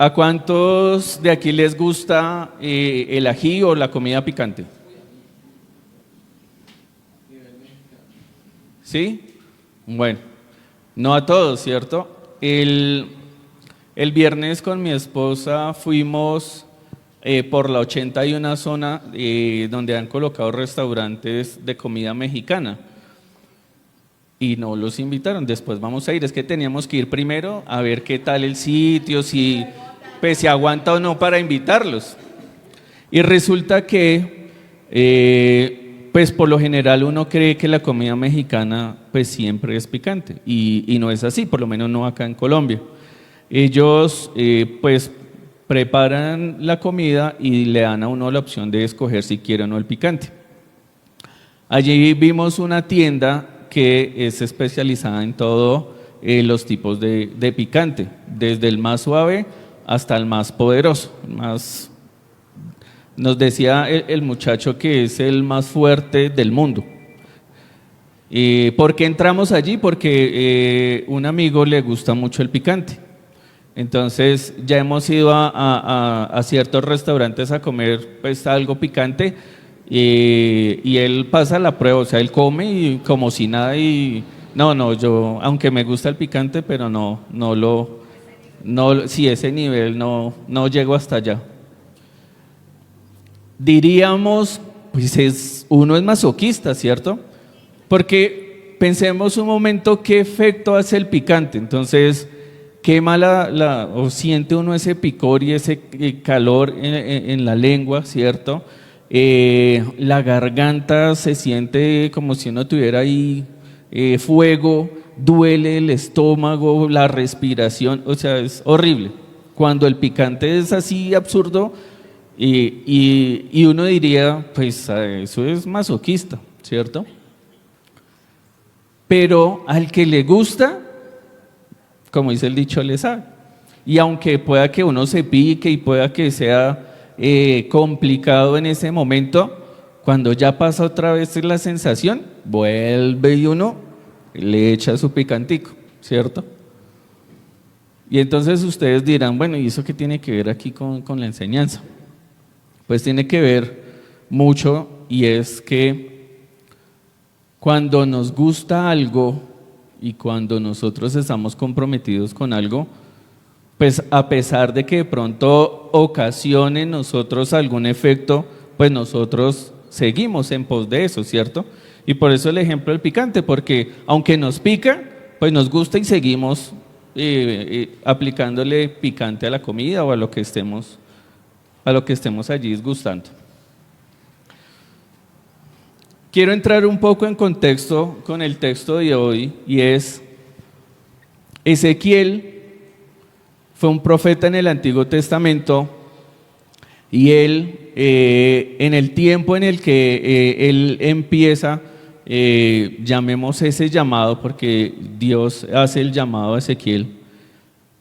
¿A cuántos de aquí les gusta el ají o la comida picante? ¿Sí? Bueno, no a todos, ¿cierto? El viernes con mi esposa fuimos por la 80 y una zona donde han colocado restaurantes de comida mexicana y no los invitaron. Después vamos a ir, es que teníamos que ir primero a ver qué tal el sitio, si pues si aguanta o no para invitarlos. Y resulta que pues por lo general uno cree que la comida mexicana pues siempre es picante y no es así, por lo menos no acá en Colombia. Ellos pues preparan la comida y le dan a uno la opción de escoger si quiere o no el picante. Allí vimos una tienda que es especializada en todos los tipos de picante, desde el más suave hasta el más poderoso. Nos decía el muchacho que es el más fuerte del mundo. ¿Por qué entramos allí? Porque un amigo le gusta mucho el picante. Entonces ya hemos ido a ciertos restaurantes a comer pues algo picante y él pasa la prueba, o sea, él come y como si nada y no, yo aunque me gusta el picante, pero sí, ese nivel no llego hasta allá. Diríamos, pues uno es masoquista, ¿cierto? Porque pensemos un momento qué efecto hace el picante, entonces quema o siente uno ese picor y ese calor en la lengua, ¿cierto? La garganta se siente como si uno tuviera ahí fuego, duele el estómago, la respiración, o sea, es horrible. Cuando el picante es así absurdo y uno diría, pues eso es masoquista, ¿cierto? Pero al que le gusta, como dice el dicho, le sabe. Y aunque pueda que uno se pique y pueda que sea complicado en ese momento, cuando ya pasa otra vez la sensación, vuelve y uno le echa su picantico, ¿cierto? Y entonces ustedes dirán, bueno, ¿y eso qué tiene que ver aquí con la enseñanza? Pues tiene que ver mucho, y es que cuando nos gusta algo y cuando nosotros estamos comprometidos con algo, pues a pesar de que de pronto ocasione en nosotros algún efecto, pues nosotros seguimos en pos de eso, ¿cierto? Y por eso el ejemplo del picante, porque aunque nos pica, pues nos gusta y seguimos aplicándole picante a la comida o a lo que estemos allí disgustando. Quiero entrar un poco en contexto con el texto de hoy, y es Ezequiel fue un profeta en el Antiguo Testamento, y él en el tiempo en el que él empieza, llamemos ese llamado, porque Dios hace el llamado a Ezequiel,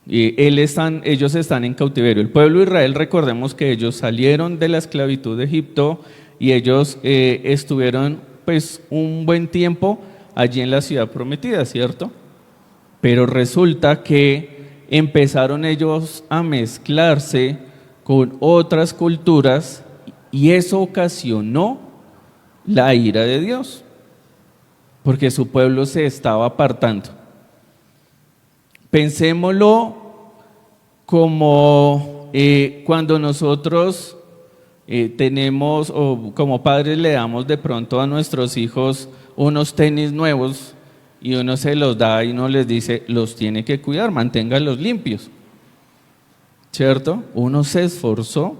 ellos están en cautiverio. El pueblo de Israel, recordemos que ellos salieron de la esclavitud de Egipto y ellos estuvieron pues un buen tiempo allí en la ciudad prometida, ¿cierto? Pero resulta que empezaron ellos a mezclarse con otras culturas y eso ocasionó la ira de Dios, porque su pueblo se estaba apartando. Pensémoslo como cuando nosotros tenemos o como padres le damos de pronto a nuestros hijos unos tenis nuevos y uno se los da y uno les dice, los tiene que cuidar, manténganlos limpios, ¿cierto? Uno se esforzó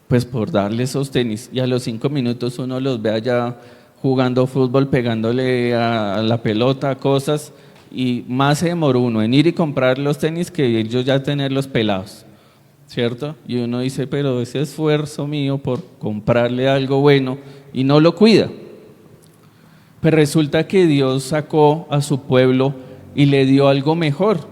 pues por darle esos tenis y a los 5 minutos uno los ve allá jugando fútbol, pegándole a la pelota, cosas, y más se demoró uno en ir y comprar los tenis que ellos ya tenerlos pelados, ¿cierto? Y uno dice, pero ese esfuerzo mío por comprarle algo bueno y no lo cuida. Pero resulta que Dios sacó a su pueblo y le dio algo mejor,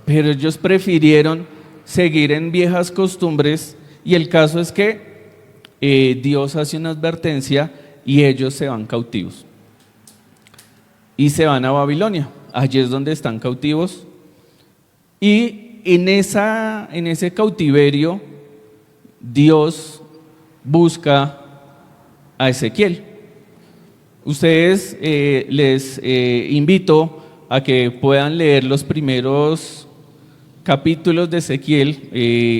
pero ellos prefirieron seguir en viejas costumbres y el caso es que Dios hace una advertencia y ellos se van cautivos y se van a Babilonia. Allí es donde están cautivos y en ese cautiverio, Dios busca a Ezequiel. Ustedes les invito a que puedan leer los primeros capítulos de Ezequiel.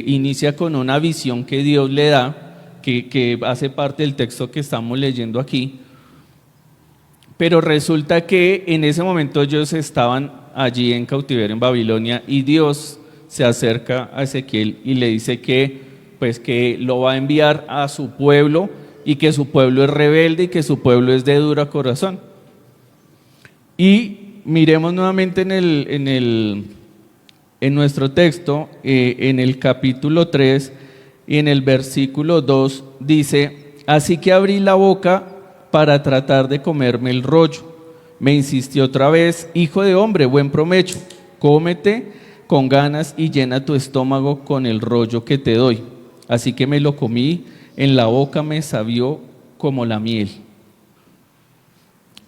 Inicia con una visión que Dios le da, que hace parte del texto que estamos leyendo aquí. Pero resulta que en ese momento ellos estaban allí en cautiverio en Babilonia y Dios se acerca a Ezequiel y le dice que lo va a enviar a su pueblo y que su pueblo es rebelde y que su pueblo es de duro corazón. Y miremos nuevamente en nuestro texto, en el capítulo 3 y en el versículo 2 dice: así que abrí la boca para tratar de comerme el rollo. Me insistió otra vez: hijo de hombre, buen provecho, cómete con ganas y llena tu estómago con el rollo que te doy. Así que me lo comí, en la boca me sabió como la miel.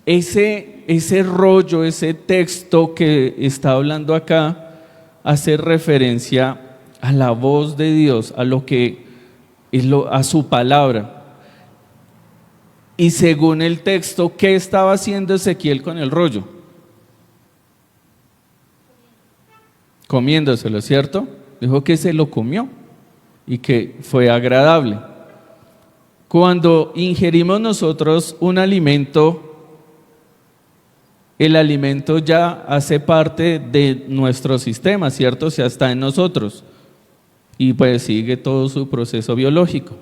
Ese rollo, ese texto que está hablando acá, hace referencia a la voz de Dios, a lo que es a su palabra. Y según el texto, ¿qué estaba haciendo Ezequiel con el rollo? Comiéndoselo, ¿cierto? Dijo que se lo comió y que fue agradable. Cuando ingerimos nosotros un alimento, el alimento ya hace parte de nuestro sistema, ¿cierto? O sea, está en nosotros y pues sigue todo su proceso biológico.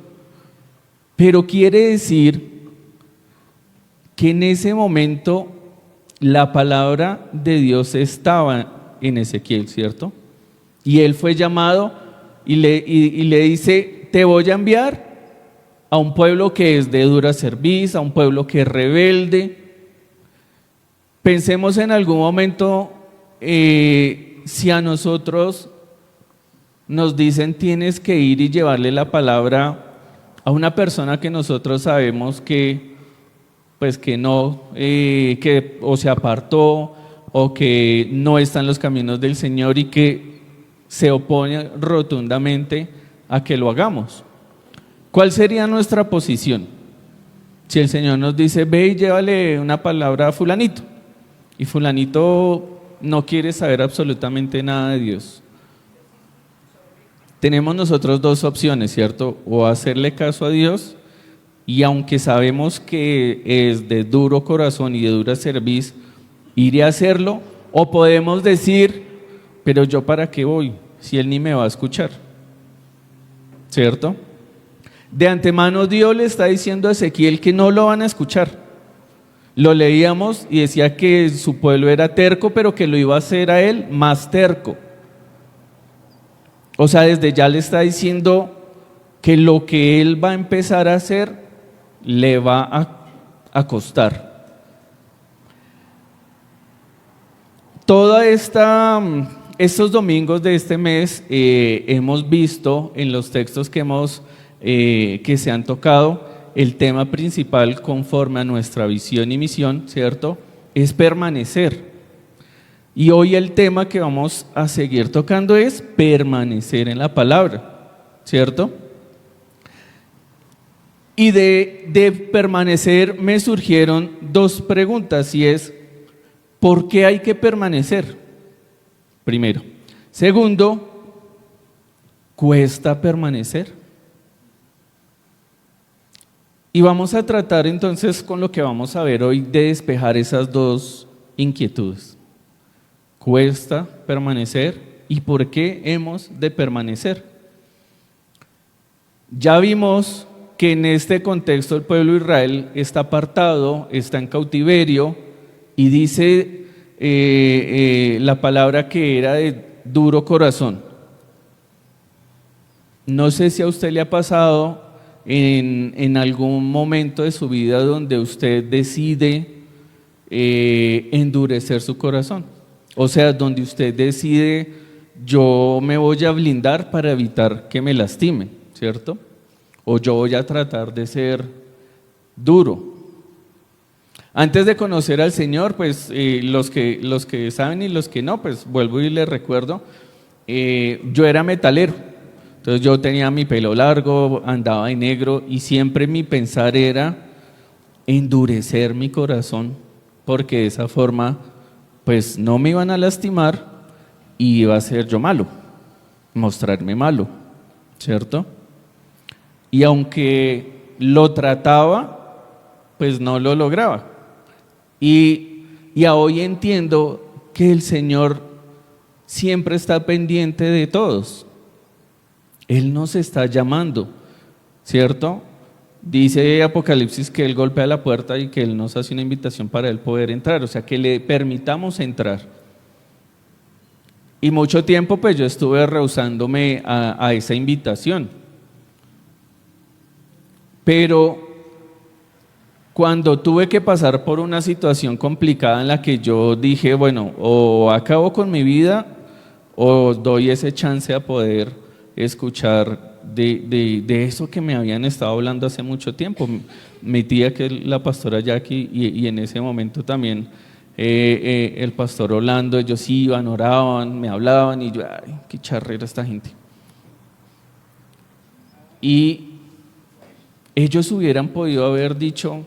Pero quiere decir que en ese momento la palabra de Dios estaba en Ezequiel, ¿cierto? Y él fue llamado y le dice: te voy a enviar a un pueblo que es de dura cerviz, a un pueblo que es rebelde. Pensemos en algún momento, si a nosotros nos dicen tienes que ir y llevarle la palabra a una persona que nosotros sabemos que o se apartó o que no está en los caminos del Señor y que se opone rotundamente a que lo hagamos. ¿Cuál sería nuestra posición? Si el Señor nos dice: ve y llévale una palabra a fulanito, y fulanito no quiere saber absolutamente nada de Dios. Tenemos nosotros dos opciones, ¿cierto? O hacerle caso a Dios, y aunque sabemos que es de duro corazón y de dura cerviz, ir a hacerlo, o podemos decir: pero yo para qué voy si él ni me va a escuchar, ¿cierto? De antemano Dios le está diciendo a Ezequiel que no lo van a escuchar. Lo leíamos y decía que su pueblo era terco, pero que lo iba a hacer a él más terco. O sea, desde ya le está diciendo que lo que él va a empezar a hacer le va a costar. Estos domingos de este mes hemos visto en los textos que se han tocado, el tema principal conforme a nuestra visión y misión, ¿cierto? Es permanecer. Y hoy el tema que vamos a seguir tocando es permanecer en la palabra, ¿cierto? Y de permanecer me surgieron dos preguntas, y es: ¿por qué hay que permanecer? Primero. Segundo, ¿cuesta permanecer? Y vamos a tratar entonces, con lo que vamos a ver hoy, de despejar esas dos inquietudes. ¿Cuesta permanecer? ¿Y por qué hemos de permanecer? Ya vimos que en este contexto el pueblo de Israel está apartado, está en cautiverio, y dice la palabra que era de duro corazón. No sé si a usted le ha pasado en algún momento de su vida donde usted decide endurecer su corazón. O sea, donde usted decide: yo me voy a blindar para evitar que me lastime, ¿cierto? O yo voy a tratar de ser duro. Antes de conocer al Señor, pues los que saben y los que no, pues vuelvo y les recuerdo yo era metalero, entonces yo tenía mi pelo largo, andaba de negro y siempre mi pensar era endurecer mi corazón, porque de esa forma pues no me iban a lastimar y iba a ser yo malo, mostrarme malo, ¿cierto? Y aunque lo trataba, pues no lo lograba. Y hoy entiendo que el Señor siempre está pendiente de todos. Él nos está llamando, ¿cierto? Dice Apocalipsis que Él golpea la puerta y que Él nos hace una invitación para Él poder entrar, o sea, que le permitamos entrar. Y mucho tiempo pues yo estuve rehusándome a esa invitación. Pero cuando tuve que pasar por una situación complicada en la que yo dije, bueno, o acabo con mi vida o doy ese chance a poder escuchar de eso que me habían estado hablando hace mucho tiempo. Mi tía, que es la pastora Jackie, y en ese momento también el pastor Orlando, ellos iban, oraban, me hablaban y yo, ay, qué charrera esta gente. Y ellos hubieran podido haber dicho,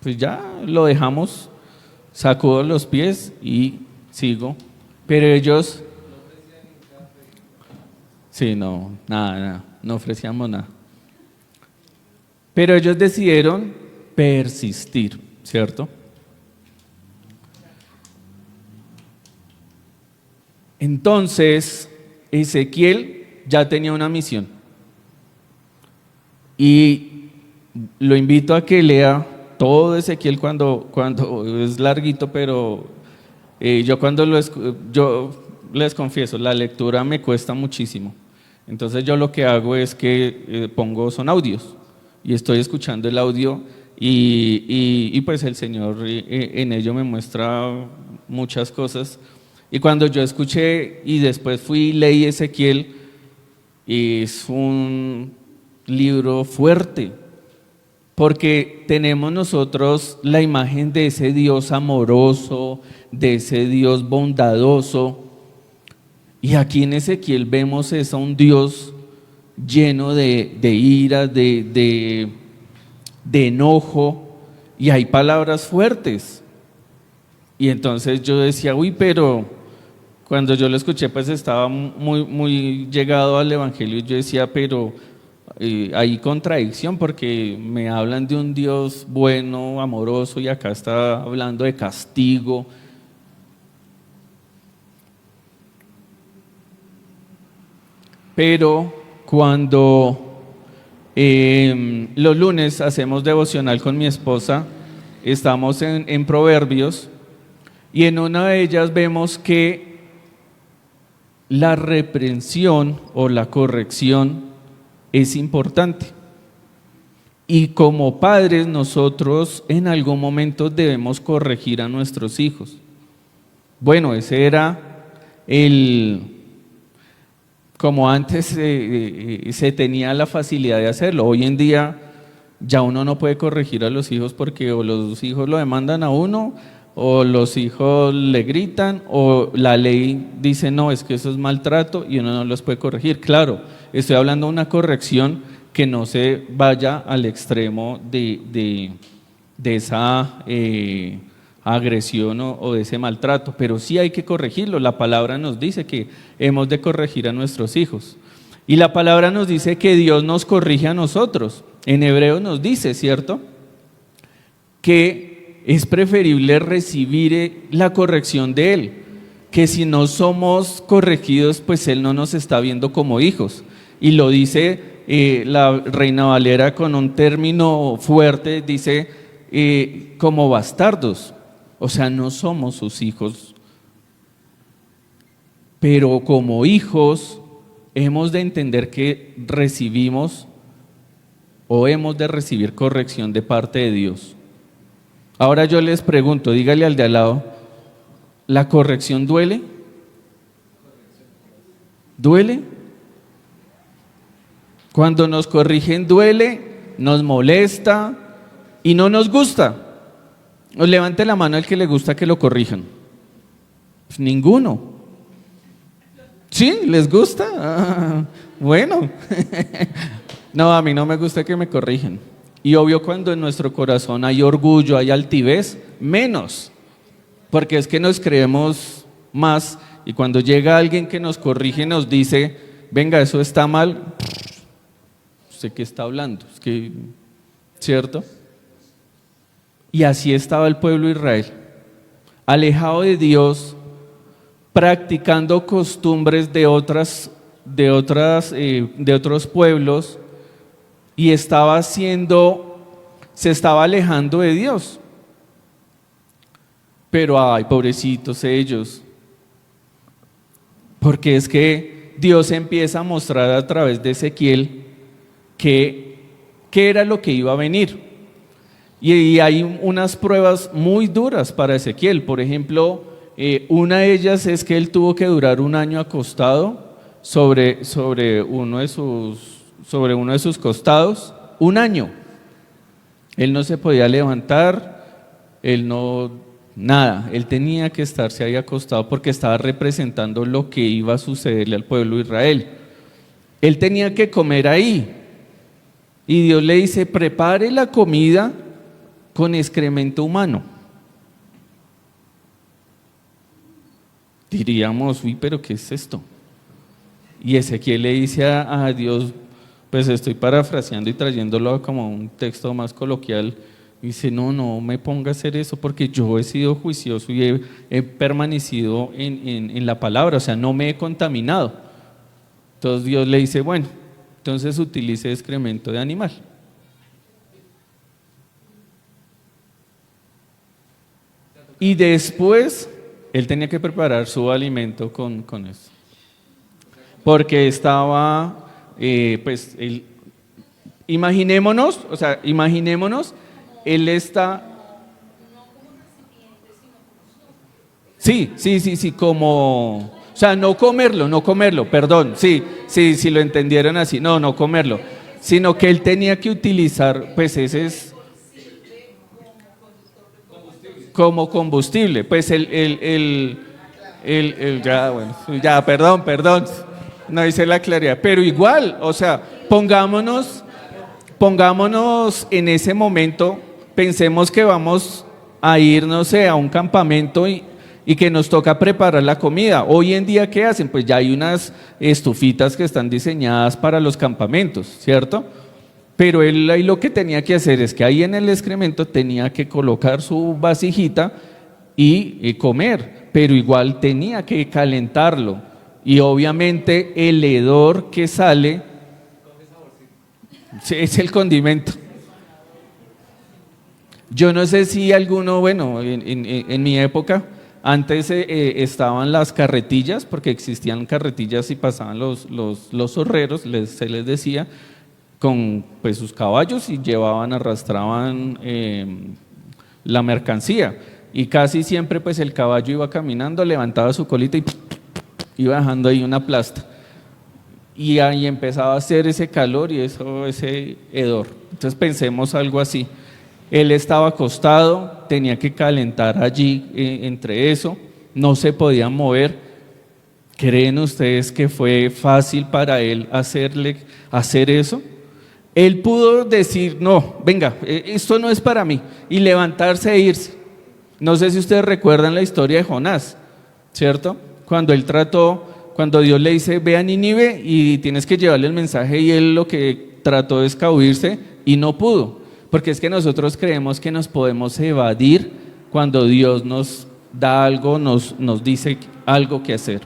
pues ya lo dejamos, sacudo los pies y sigo. Pero ellos, sí, no, nada, no ofrecíamos nada. Pero ellos decidieron persistir, ¿cierto? Entonces, Ezequiel ya tenía una misión. Y lo invito a que lea todo Ezequiel cuando es larguito, pero yo les confieso, la lectura me cuesta muchísimo. Entonces yo lo que hago es que son audios y estoy escuchando el audio y pues el Señor en ello me muestra muchas cosas. Y cuando yo escuché y después fui y leí Ezequiel, es un libro fuerte, porque tenemos nosotros la imagen de ese Dios amoroso, de ese Dios bondadoso, y aquí en Ezequiel vemos a un Dios lleno de ira, de enojo, y hay palabras fuertes. Y entonces yo decía, uy, pero cuando yo lo escuché pues estaba muy llegado al Evangelio y yo decía, pero hay contradicción porque me hablan de un Dios bueno, amoroso y acá está hablando de castigo. Pero cuando los lunes hacemos devocional con mi esposa, estamos en Proverbios y en una de ellas vemos que la reprensión o la corrección es importante. Y como padres nosotros en algún momento debemos corregir a nuestros hijos. Bueno, ese era como antes se tenía la facilidad de hacerlo. Hoy en día ya uno no puede corregir a los hijos porque o los hijos lo demandan a uno, o los hijos le gritan, o la ley dice no, es que eso es maltrato y uno no los puede corregir. Claro, estoy hablando de una corrección que no se vaya al extremo de esa agresión o de ese maltrato, pero sí hay que corregirlo. La palabra nos dice que hemos de corregir a nuestros hijos. Y la palabra nos dice que Dios nos corrige a nosotros. En Hebreos nos dice, ¿cierto?, que es preferible recibir la corrección de Él, que si no somos corregidos, pues Él no nos está viendo como hijos. Y lo dice la Reina Valera con un término fuerte, dice como bastardos, o sea, no somos sus hijos, pero como hijos hemos de entender que recibimos o hemos de recibir corrección de parte de Dios. Ahora yo les pregunto, dígale al de al lado, ¿la corrección duele? ¿Duele? Cuando nos corrigen duele, nos molesta y no nos gusta. Os levante la mano el que le gusta que lo corrijan. Pues ninguno. ¿Sí? ¿Les gusta? Ah, bueno. No, a mí no me gusta que me corrijan. Y obvio cuando en nuestro corazón hay orgullo, hay altivez, menos. Porque es que nos creemos más y cuando llega alguien que nos corrige nos dice, venga, eso está mal, ¿usted qué está hablando? Es que, ¿cierto? Y así estaba el pueblo de Israel, alejado de Dios, practicando costumbres de otros pueblos y se estaba alejando de Dios. Pero ay, pobrecitos ellos, porque es que Dios empieza a mostrar a través de Ezequiel qué era lo que iba a venir. Y hay unas pruebas muy duras para Ezequiel. Por ejemplo, una de ellas es que él tuvo que durar un año acostado sobre uno de sus costados. Un año. Él no se podía levantar, nada. Él tenía que estarse ahí acostado porque estaba representando lo que iba a sucederle al pueblo de Israel. Él tenía que comer ahí. Y Dios le dice, prepare la comida con excremento humano. Diríamos, uy, pero ¿qué es esto? Y Ezequiel le dice a Dios, pues estoy parafraseando y trayéndolo como un texto más coloquial, dice, no me ponga a hacer eso porque yo he sido juicioso y he permanecido en la palabra, o sea, no me he contaminado. Entonces Dios le dice, bueno, entonces utilice excremento de animal. Y después él tenía que preparar su alimento con eso. Porque estaba, imaginémonos, él está... Sí, como... O sea, no comerlo, perdón, sí, lo entendieron así, no comerlo, sino que él tenía que utilizar, pues ese es como combustible, pues perdón, no hice la claridad, pero igual, o sea, pongámonos en ese momento, pensemos que vamos a ir, no sé, a un campamento y que nos toca preparar la comida. Hoy en día, ¿qué hacen? Pues ya hay unas estufitas que están diseñadas para los campamentos, ¿cierto? Pero él ahí lo que tenía que hacer es que ahí en el excremento tenía que colocar su vasijita y comer, pero igual tenía que calentarlo. Y obviamente el hedor que sale es el condimento. Yo no sé si alguno, bueno, en mi época, antes estaban las carretillas, porque existían carretillas y pasaban los horreros, se les decía, con pues sus caballos y arrastraban la mercancía. Y casi siempre pues el caballo iba caminando, levantaba su colita y iba dejando ahí una plasta. Y ahí empezaba a hacer ese calor y ese hedor. Entonces pensemos algo así. Él estaba acostado, tenía que calentar allí entre eso, no se podía mover. ¿Creen ustedes que fue fácil para él hacer eso? Él pudo decir, no, venga, esto no es para mí, y levantarse e irse. No sé si ustedes recuerdan la historia de Jonás, ¿cierto? Cuando Dios le dice, ve a Nínive y tienes que llevarle el mensaje, y él lo que trató de escabullirse y no pudo. Porque es que nosotros creemos que nos podemos evadir cuando Dios nos da algo, nos dice algo que hacer.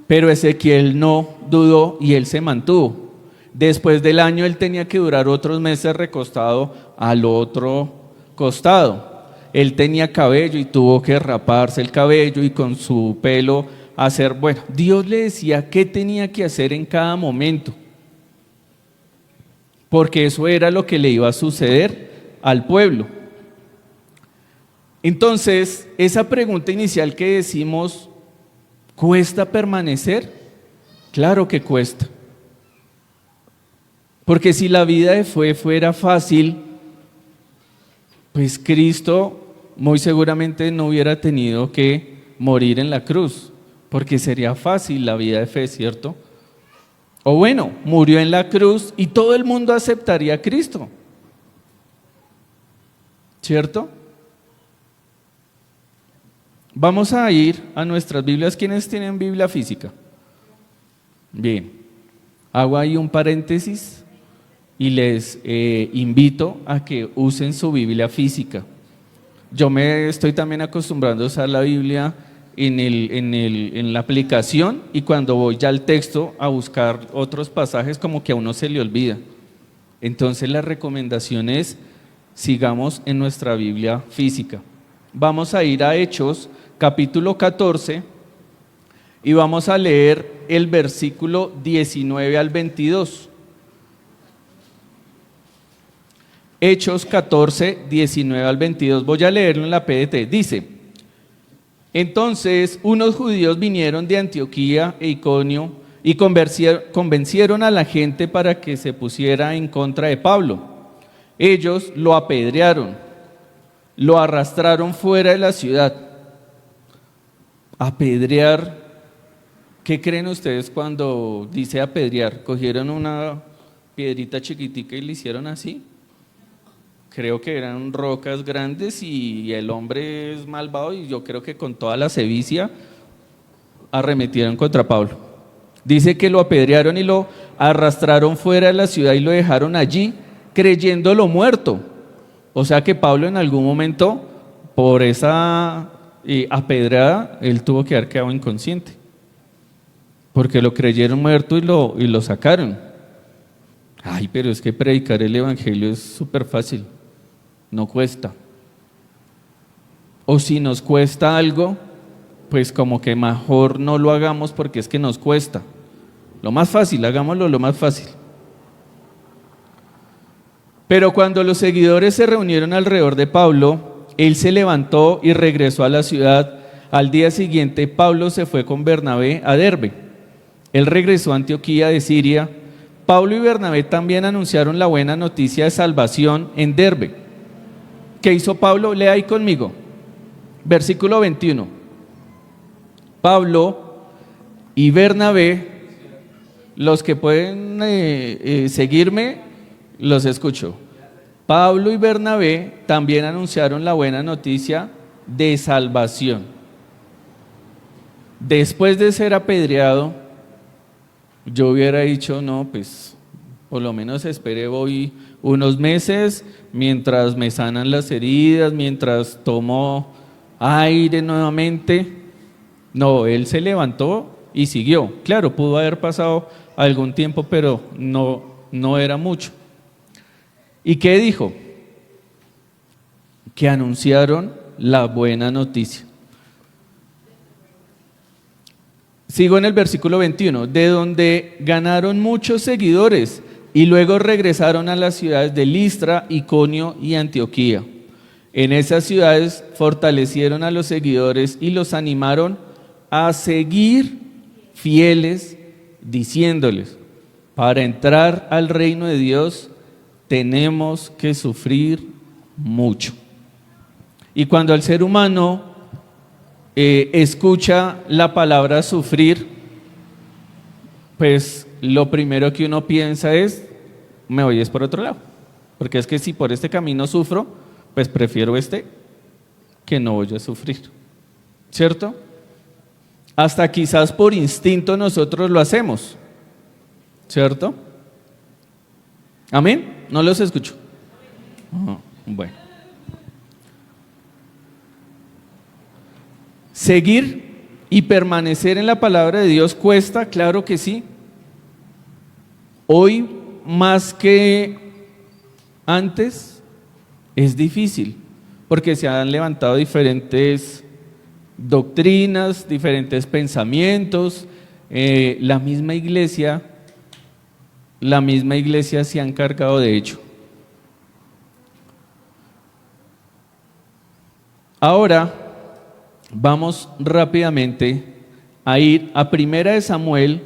Pero Ezequiel no dudó y él se mantuvo. Después del año él tenía que durar otros meses recostado al otro costado. Él tenía cabello y tuvo que raparse el cabello y con su pelo hacer, bueno, Dios le decía qué tenía que hacer en cada momento. Porque eso era lo que le iba a suceder al pueblo. Entonces, esa pregunta inicial que decimos, ¿cuesta permanecer? Claro que cuesta. Porque si la vida de fuera fácil, pues Cristo muy seguramente no hubiera tenido que morir en la cruz. porque sería fácil la vida de fe, ¿cierto? O bueno, murió en la cruz y todo el mundo aceptaría a Cristo, ¿cierto? Vamos a ir a nuestras Biblias. ¿Quiénes tienen Biblia física? Bien, hago ahí un paréntesis y les invito a que usen su Biblia física. Yo me estoy también acostumbrando a usar la Biblia en la aplicación, y cuando voy ya al texto a buscar otros pasajes, como que a uno se le olvida. Entonces la recomendación es: sigamos en nuestra Biblia física. Vamos a ir a Hechos, capítulo 14, y vamos a leer el versículo 19 al 22. Hechos 14, 19 al 22. Voy a leerlo en la PDT. Dice: entonces unos judíos vinieron de Antioquía e Iconio y convencieron a la gente para que se pusiera en contra de Pablo. Ellos lo apedrearon, lo arrastraron fuera de la ciudad. Apedrear, ¿qué creen ustedes cuando dice apedrear? ¿Cogieron una piedrita chiquitica y le hicieron así? Creo que eran rocas grandes y el hombre es malvado, y yo creo que con toda la sevicia arremetieron contra Pablo. Dice que lo apedrearon y lo arrastraron fuera de la ciudad y lo dejaron allí creyéndolo muerto. O sea que Pablo en algún momento, por esa apedreada, él tuvo que haber quedado inconsciente, porque lo creyeron muerto y lo sacaron. Ay, pero es que predicar el evangelio es súper fácil. No cuesta. O si nos cuesta algo, pues como que mejor no lo hagamos, porque es que nos cuesta. Lo más fácil, hagámoslo lo más fácil. Pero cuando los seguidores se reunieron alrededor de Pablo, él se levantó y regresó a la ciudad. Al día siguiente, Pablo se fue con Bernabé a Derbe. Él regresó a Antioquía de Siria. Pablo y Bernabé también anunciaron la buena noticia de salvación en Derbe. ¿Qué hizo Pablo? Lea ahí conmigo. Versículo 21. Pablo y Bernabé, los que pueden seguirme, los escucho. Pablo y Bernabé también anunciaron la buena noticia de salvación. Después de ser apedreado, yo hubiera dicho, no, pues por lo menos esperé hoy unos meses mientras me sanan las heridas, mientras tomo aire nuevamente. No, él se levantó y siguió. Claro, pudo haber pasado algún tiempo, pero no era mucho. ¿Y qué dijo? Que anunciaron la buena noticia. Sigo en el versículo 21, de donde ganaron muchos seguidores y luego regresaron a las ciudades de Listra, Iconio y Antioquía. En esas ciudades fortalecieron a los seguidores y los animaron a seguir fieles, diciéndoles: para entrar al reino de Dios tenemos que sufrir mucho. Y cuando el ser humano escucha la palabra sufrir, pues lo primero que uno piensa es: me voy por otro lado, porque es que si por este camino sufro, pues prefiero que no voy a sufrir, ¿cierto? Hasta quizás por instinto nosotros lo hacemos, ¿cierto? ¿Amén? No los escucho. Bueno. Seguir y permanecer en la palabra de Dios cuesta, claro que sí. Hoy más que antes es difícil, porque se han levantado diferentes doctrinas, diferentes pensamientos. La misma iglesia se ha encargado de ello. Ahora vamos rápidamente a ir a Primera de Samuel,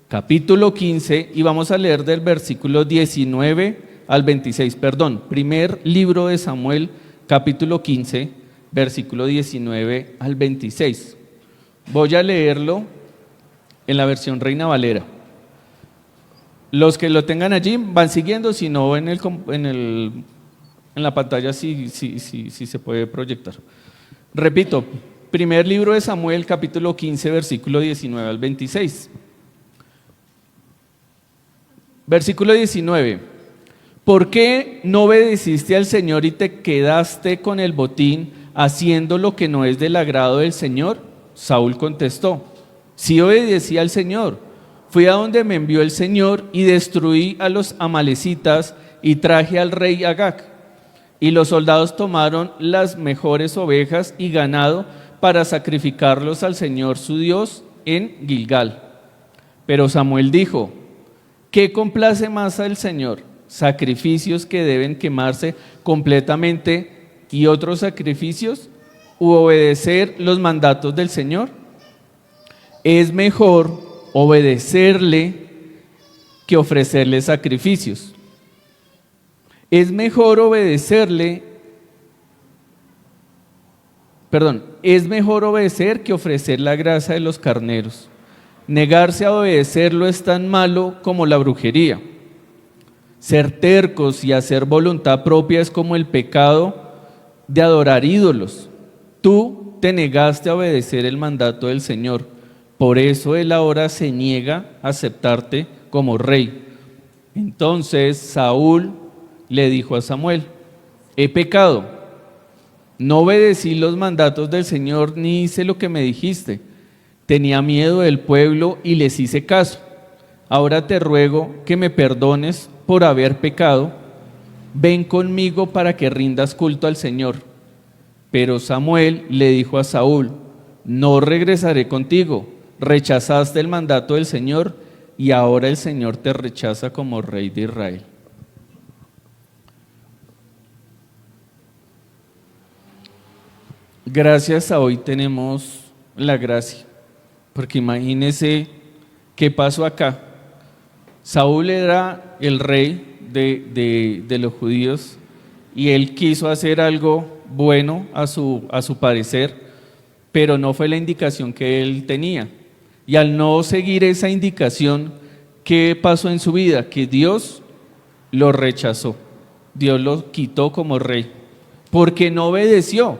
capítulo 15, y vamos a leer del versículo 19 al 26. Primer libro de Samuel, capítulo 15, versículo 19 al 26. Voy a leerlo en la versión Reina Valera. Los que lo tengan allí van siguiendo, si no en la pantalla sí se puede proyectar. Repito, primer libro de Samuel, capítulo 15, versículo 19 al 26. Versículo 19. ¿Por qué no obedeciste al Señor y te quedaste con el botín haciendo lo que no es del agrado del Señor? Saúl contestó: sí obedecí al Señor. Fui a donde me envió el Señor y destruí a los amalecitas y traje al rey Agag. Y los soldados tomaron las mejores ovejas y ganado para sacrificarlos al Señor su Dios en Gilgal. Pero Samuel dijo: ¿qué complace más al Señor? ¿Sacrificios que deben quemarse completamente y otros sacrificios? ¿U obedecer los mandatos del Señor? Es mejor obedecerle que ofrecerle sacrificios. Es mejor obedecer que ofrecer la grasa de los carneros. Negarse a obedecerlo es tan malo como la brujería. Ser tercos y hacer voluntad propia es como el pecado de adorar ídolos. Tú te negaste a obedecer el mandato del Señor, por eso Él ahora se niega a aceptarte como rey. Entonces Saúl le dijo a Samuel: he pecado, no obedecí los mandatos del Señor ni hice lo que me dijiste. Tenía miedo del pueblo y les hice caso. Ahora te ruego que me perdones por haber pecado. Ven conmigo para que rindas culto al Señor. Pero Samuel le dijo a Saúl: no regresaré contigo. Rechazaste el mandato del Señor y ahora el Señor te rechaza como rey de Israel. Gracias a hoy tenemos la gracia, porque imagínense qué pasó acá. Saúl era el rey de los judíos y él quiso hacer algo bueno a su parecer, pero no fue la indicación que él tenía. Y al no seguir esa indicación, ¿qué pasó en su vida? Que Dios lo rechazó, Dios lo quitó como rey, porque no obedeció.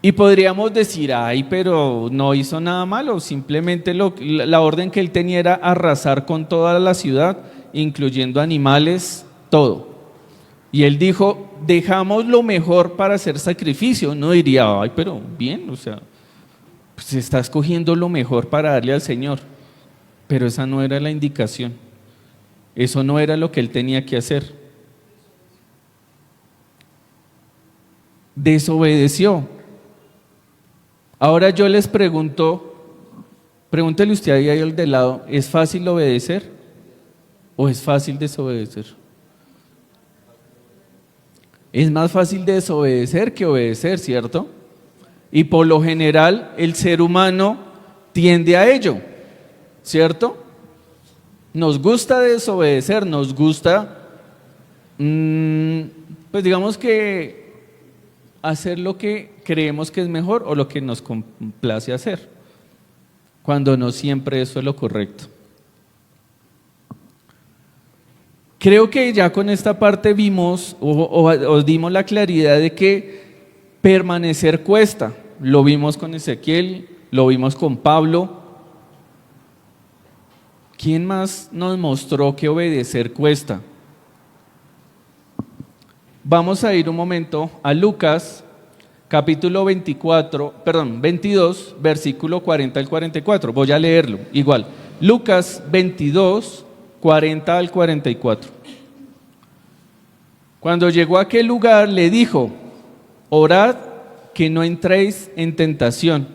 Y podríamos decir: ay, pero no hizo nada malo, simplemente la orden que él tenía era arrasar con toda la ciudad, incluyendo animales, todo. Y él dijo: dejamos lo mejor para hacer sacrificio. No diría: ay, pero bien, o sea, pues está escogiendo lo mejor para darle al Señor. Pero esa no era la indicación, eso no era lo que él tenía que hacer. Desobedeció. Ahora yo les pregunto, pregúntele usted ahí al de lado: ¿es fácil obedecer o es fácil desobedecer? Es más fácil desobedecer que obedecer, ¿cierto? Y por lo general el ser humano tiende a ello, ¿cierto? Nos gusta desobedecer, nos gusta, pues digamos que hacer lo que creemos que es mejor o lo que nos complace hacer, cuando no siempre eso es lo correcto. Creo que ya con esta parte vimos os dimos la claridad de que permanecer cuesta. Lo vimos con Ezequiel, lo vimos con Pablo. ¿Quién más nos mostró que obedecer cuesta? Vamos a ir un momento a Lucas, capítulo 22, versículo 40 al 44. Voy a leerlo, igual. Lucas 22, 40 al 44. Cuando llegó a aquel lugar, le dijo: orad que no entréis en tentación.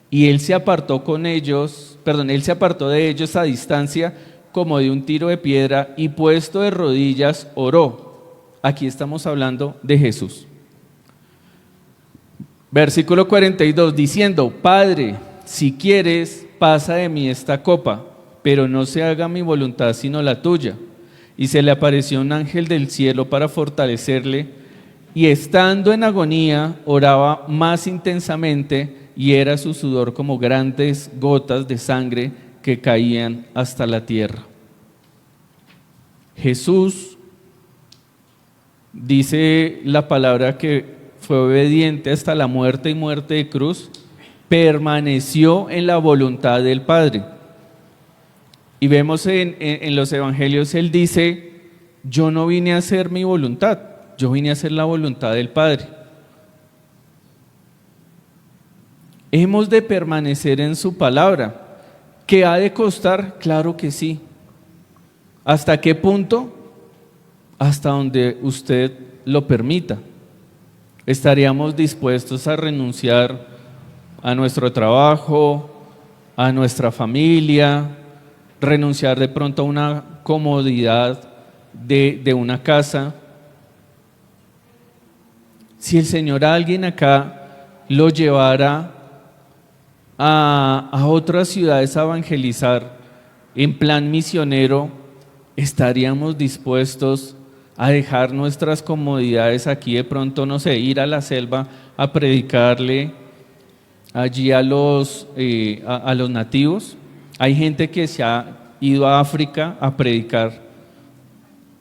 Y él se apartó de ellos a distancia como de un tiro de piedra, y puesto de rodillas oró. Aquí estamos hablando de Jesús. Versículo 42, diciendo: Padre, si quieres, pasa de mí esta copa, pero no se haga mi voluntad sino la tuya. Y se le apareció un ángel del cielo para fortalecerle, y estando en agonía oraba más intensamente, y era su sudor como grandes gotas de sangre que caían hasta la tierra. Jesús, dice la palabra, que fue obediente hasta la muerte y muerte de cruz, permaneció en la voluntad del Padre. Y vemos en los evangelios, Él dice: yo no vine a hacer mi voluntad, yo vine a hacer la voluntad del Padre. Hemos de permanecer en su palabra. ¿Qué ha de costar? Claro que sí. ¿Hasta qué punto? Hasta donde usted lo permita. ¿Estaríamos dispuestos a renunciar a nuestro trabajo, a nuestra familia, renunciar de pronto a una comodidad de una casa? Si el Señor a alguien acá lo llevara a otras ciudades a evangelizar en plan misionero, ¿estaríamos dispuestos a dejar nuestras comodidades aquí, de pronto, no sé, ir a la selva a predicarle allí a los nativos? Hay gente que se ha ido a África a predicar,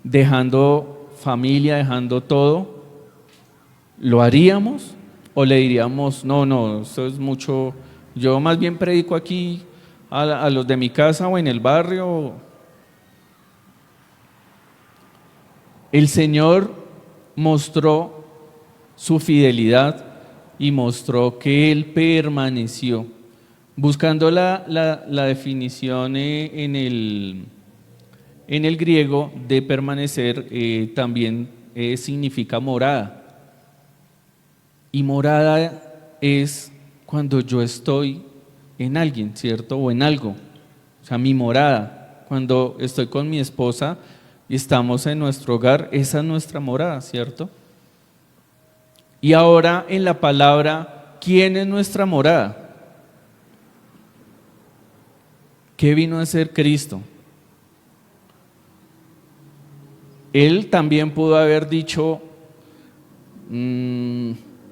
dejando familia, dejando todo. ¿Lo haríamos o le diríamos: no, eso es mucho, yo más bien predico aquí a los de mi casa o en el barrio? El Señor mostró su fidelidad y mostró que Él permaneció. Buscando la definición en el griego de permanecer, también significa morada. Y morada es cuando yo estoy en alguien, ¿cierto? O en algo. O sea, mi morada. Cuando estoy con mi esposa y estamos en nuestro hogar, esa es nuestra morada, ¿cierto? Y ahora en la palabra, ¿quién es nuestra morada? ¿Qué vino a hacer Cristo? Él también pudo haber dicho: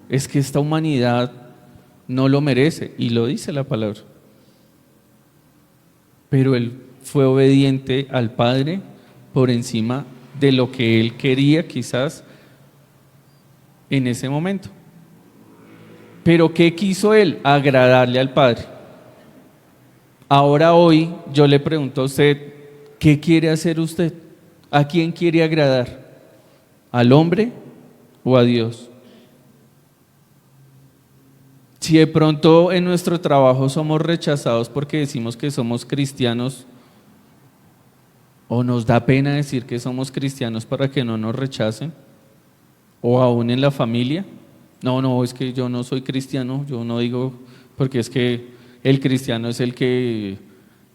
es que esta humanidad no lo merece, y lo dice la palabra. Pero Él fue obediente al Padre por encima de lo que Él quería quizás en ese momento. Pero ¿qué quiso Él? Agradarle al Padre. Ahora hoy yo le pregunto a usted: ¿qué quiere hacer usted? ¿A quién quiere agradar? ¿Al hombre o a Dios? Si de pronto en nuestro trabajo somos rechazados porque decimos que somos cristianos, o nos da pena decir que somos cristianos para que no nos rechacen, o aún en la familia: no, es que yo no soy cristiano, yo no digo, porque es que el cristiano es el que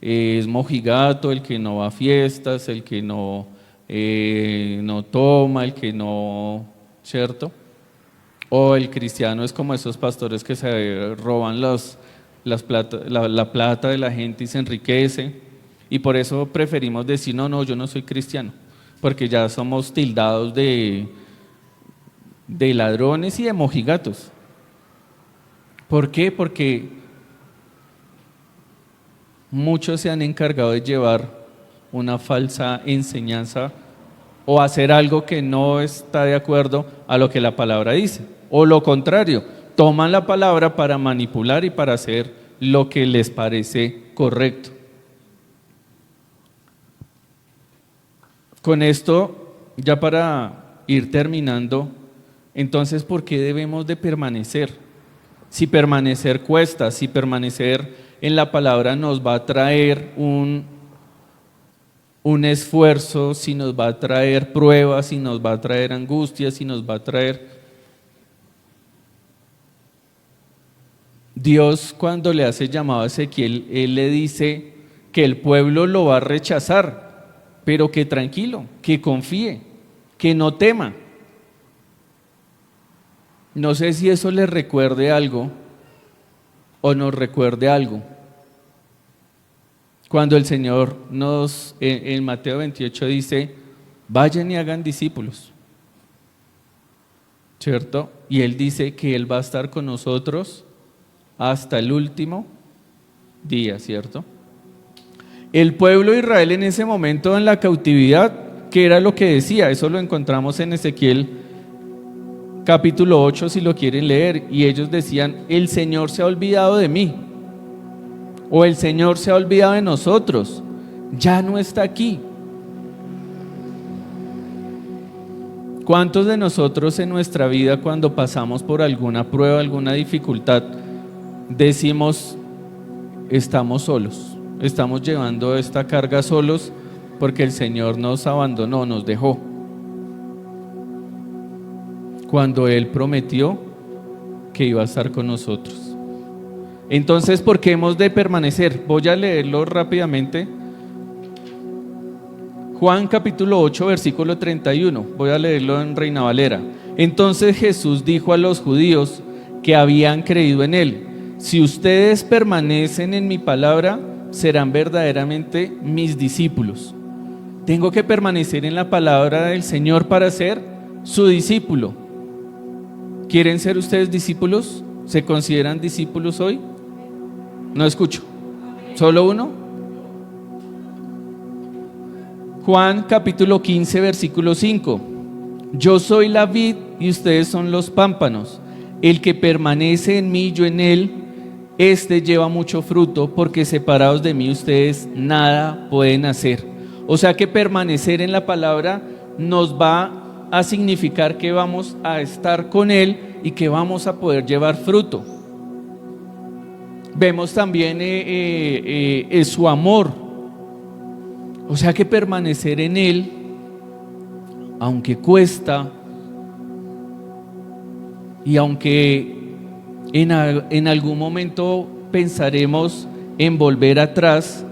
es mojigato, el que no va a fiestas, el que no toma, el que no, ¿cierto? O el cristiano es como esos pastores que se roban la plata de la gente y se enriquece. Y por eso preferimos decir: no, yo no soy cristiano, porque ya somos tildados de ladrones y de mojigatos. ¿Por qué? Porque muchos se han encargado de llevar una falsa enseñanza o hacer algo que no está de acuerdo a lo que la palabra dice, o lo contrario, toman la palabra para manipular y para hacer lo que les parece correcto. Con esto, ya para ir terminando, entonces, ¿por qué debemos de permanecer? Si permanecer cuesta, si permanecer en la palabra nos va a traer un esfuerzo, si nos va a traer pruebas, si nos va a traer angustias, si nos va a traer... Dios, cuando le hace llamado a Ezequiel, Él le dice que el pueblo lo va a rechazar, pero que tranquilo, que confíe, que no tema. No sé si eso le recuerde algo o nos recuerde algo. Cuando el Señor en Mateo 28 dice: vayan y hagan discípulos, ¿cierto? Y Él dice que Él va a estar con nosotros hasta el último día, ¿cierto? El pueblo de Israel en ese momento en la cautividad, ¿qué era lo que decía? Eso lo encontramos en Ezequiel capítulo 8, si lo quieren leer, y ellos decían: el Señor se ha olvidado de mí, o el Señor se ha olvidado de nosotros, ya no está aquí. ¿Cuántos de nosotros en nuestra vida, cuando pasamos por alguna prueba, alguna dificultad, decimos: estamos solos, estamos llevando esta carga solos porque el Señor nos abandonó, nos dejó, cuando Él prometió que iba a estar con nosotros? Entonces, ¿por qué hemos de permanecer? Voy a leerlo rápidamente. Juan capítulo 8, versículo 31, voy a leerlo en Reina Valera. Entonces Jesús dijo a los judíos que habían creído en Él: si ustedes permanecen en mi palabra, serán verdaderamente mis discípulos. Tengo que permanecer en la palabra del Señor para ser su discípulo. ¿Quieren ser ustedes discípulos? ¿Se consideran discípulos hoy? No escucho. ¿Solo uno? Juan capítulo 15, versículo 5. Yo soy la vid y ustedes son los pámpanos. El que permanece en mí, yo en él, este lleva mucho fruto, porque separados de mí ustedes nada pueden hacer. O sea que permanecer en la palabra nos va a significar que vamos a estar con Él y que vamos a poder llevar fruto. Vemos también su amor. O sea que permanecer en Él, aunque cuesta, y aunque en algún momento pensaremos en volver atrás,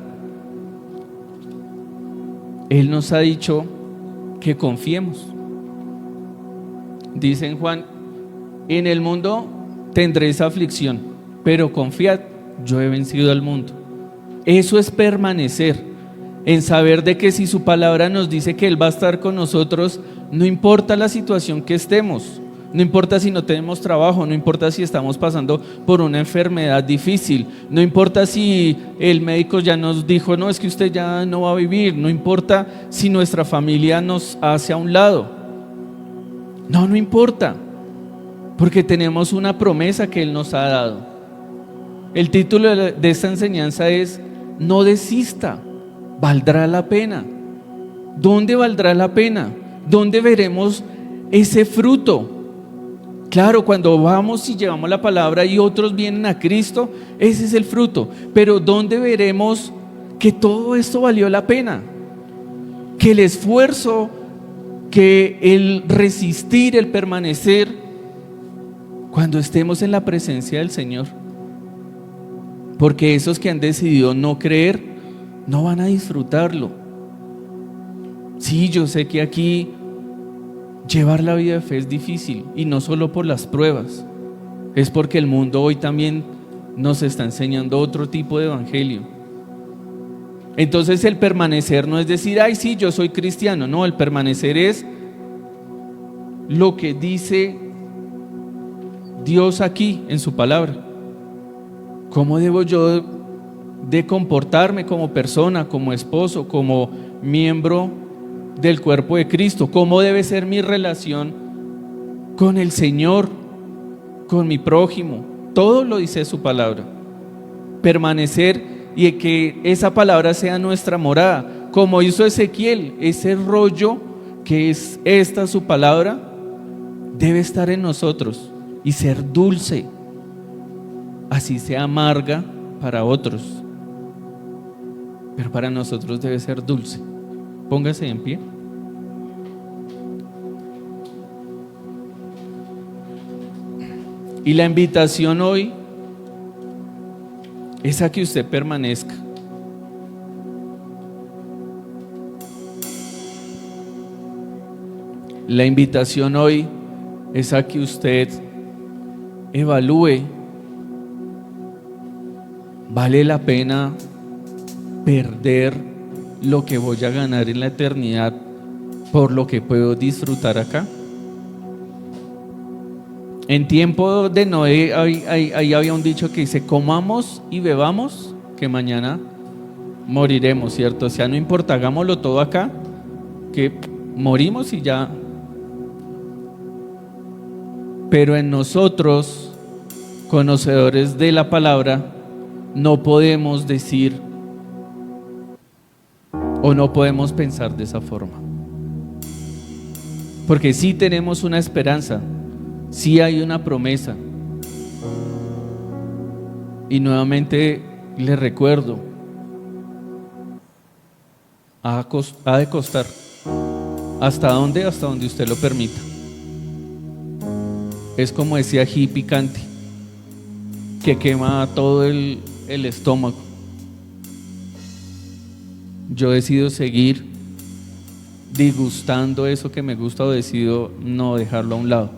Él nos ha dicho que confiemos. Dice en Juan: en el mundo tendréis aflicción, pero confiad, yo he vencido al mundo. Eso es permanecer, en saber de que si su palabra nos dice que Él va a estar con nosotros, no importa la situación que estemos, no importa si no tenemos trabajo, no importa si estamos pasando por una enfermedad difícil, no importa si el médico ya nos dijo: no, es que usted ya no va a vivir, no importa si nuestra familia nos hace a un lado, no importa, porque tenemos una promesa que Él nos ha dado. El título de esta enseñanza es: no desista, valdrá la pena. ¿Dónde valdrá la pena? ¿Dónde veremos ese fruto? Claro, cuando vamos y llevamos la palabra y otros vienen a Cristo, ese es el fruto. Pero ¿dónde veremos que todo esto valió la pena? Que el esfuerzo, que el resistir, el permanecer, cuando estemos en la presencia del Señor. Porque esos que han decidido no creer, no van a disfrutarlo. Sí, yo sé que aquí llevar la vida de fe es difícil, y no solo por las pruebas, es porque el mundo hoy también nos está enseñando otro tipo de evangelio. Entonces el permanecer no es decir: ay, sí, yo soy cristiano. No, el permanecer es lo que dice Dios aquí en su palabra. ¿Cómo debo yo de comportarme como persona, como esposo, como miembro del cuerpo de Cristo? ¿Cómo debe ser mi relación con el Señor, con mi prójimo? Todo lo dice su palabra. Permanecer, y que esa palabra sea nuestra morada, como hizo Ezequiel. Ese rollo que es esta su palabra debe estar en nosotros y ser dulce, así sea amarga para otros, pero para nosotros debe ser dulce. Póngase en pie. Y la invitación hoy es a que usted permanezca. La invitación hoy es a que usted evalúe: ¿vale la pena perder lo que voy a ganar en la eternidad por lo que puedo disfrutar acá? En tiempo de Noé, ahí había un dicho que dice: comamos y bebamos, que mañana moriremos, ¿cierto? O sea, no importa, hagámoslo todo acá, que morimos y ya. Pero en nosotros, conocedores de la palabra, no podemos decir o no podemos pensar de esa forma. Porque sí tenemos una esperanza, sí hay una promesa. Y nuevamente les recuerdo, ha de costar. ¿Hasta dónde? Hasta donde usted lo permita. Es como ese ají picante que quema todo el estómago. Yo decido seguir disgustando eso que me gusta, o decido no dejarlo a un lado.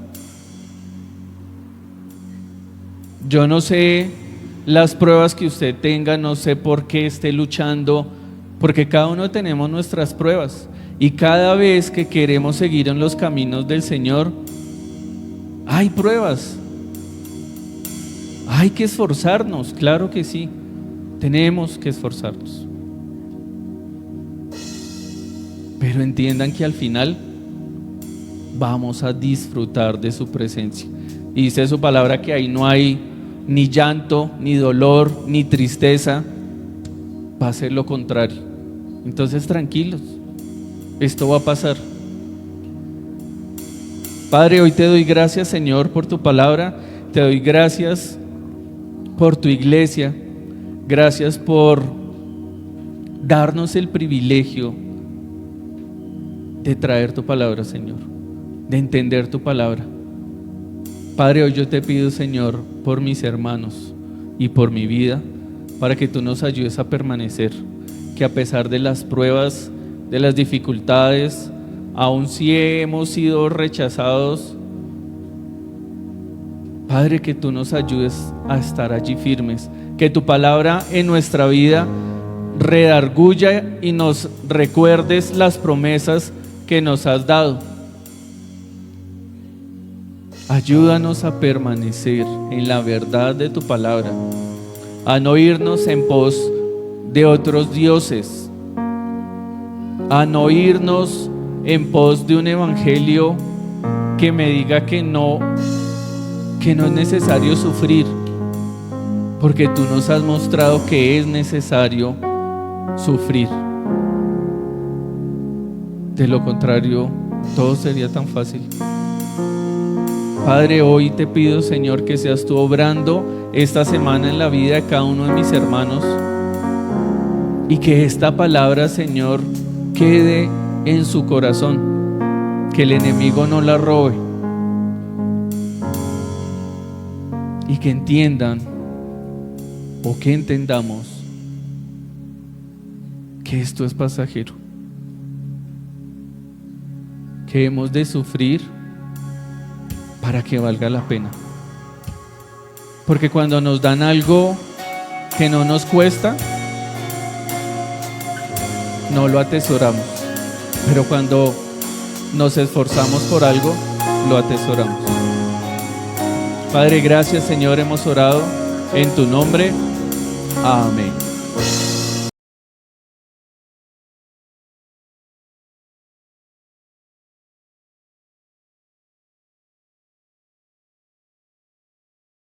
Yo no sé las pruebas que usted tenga, no sé por qué esté luchando, porque cada uno tenemos nuestras pruebas, y cada vez que queremos seguir en los caminos del Señor, hay pruebas. Hay que esforzarnos, claro que sí, tenemos que esforzarnos. Pero entiendan que al final vamos a disfrutar de su presencia. Y dice su palabra que ahí no hay ni llanto, ni dolor, ni tristeza. Va a ser lo contrario. Entonces tranquilos, esto va a pasar. Padre, hoy te doy gracias, Señor, por tu palabra. Te doy gracias por tu iglesia. Gracias por darnos el privilegio de traer tu palabra, Señor, de entender tu palabra. Padre, hoy yo te pido, Señor, por mis hermanos y por mi vida, para que tú nos ayudes a permanecer, que a pesar de las pruebas, de las dificultades, aun si hemos sido rechazados, Padre, que tú nos ayudes a estar allí firmes, que tu palabra en nuestra vida redarguya y nos recuerdes las promesas que nos has dado. Ayúdanos a permanecer en la verdad de tu palabra, a no irnos en pos de otros dioses, a no irnos en pos de un evangelio que me diga que no es necesario sufrir, porque tú nos has mostrado que es necesario sufrir. De lo contrario, todo sería tan fácil. Padre, hoy te pido, Señor, que seas tú obrando esta semana en la vida de cada uno de mis hermanos, y que esta palabra, Señor, quede en su corazón, que el enemigo no la robe, y que entiendan, o que entendamos, que esto es pasajero, que hemos de sufrir para que valga la pena. Porque cuando nos dan algo que no nos cuesta, no lo atesoramos. Pero cuando nos esforzamos por algo, lo atesoramos. Padre, gracias, Señor, hemos orado en tu nombre. Amén.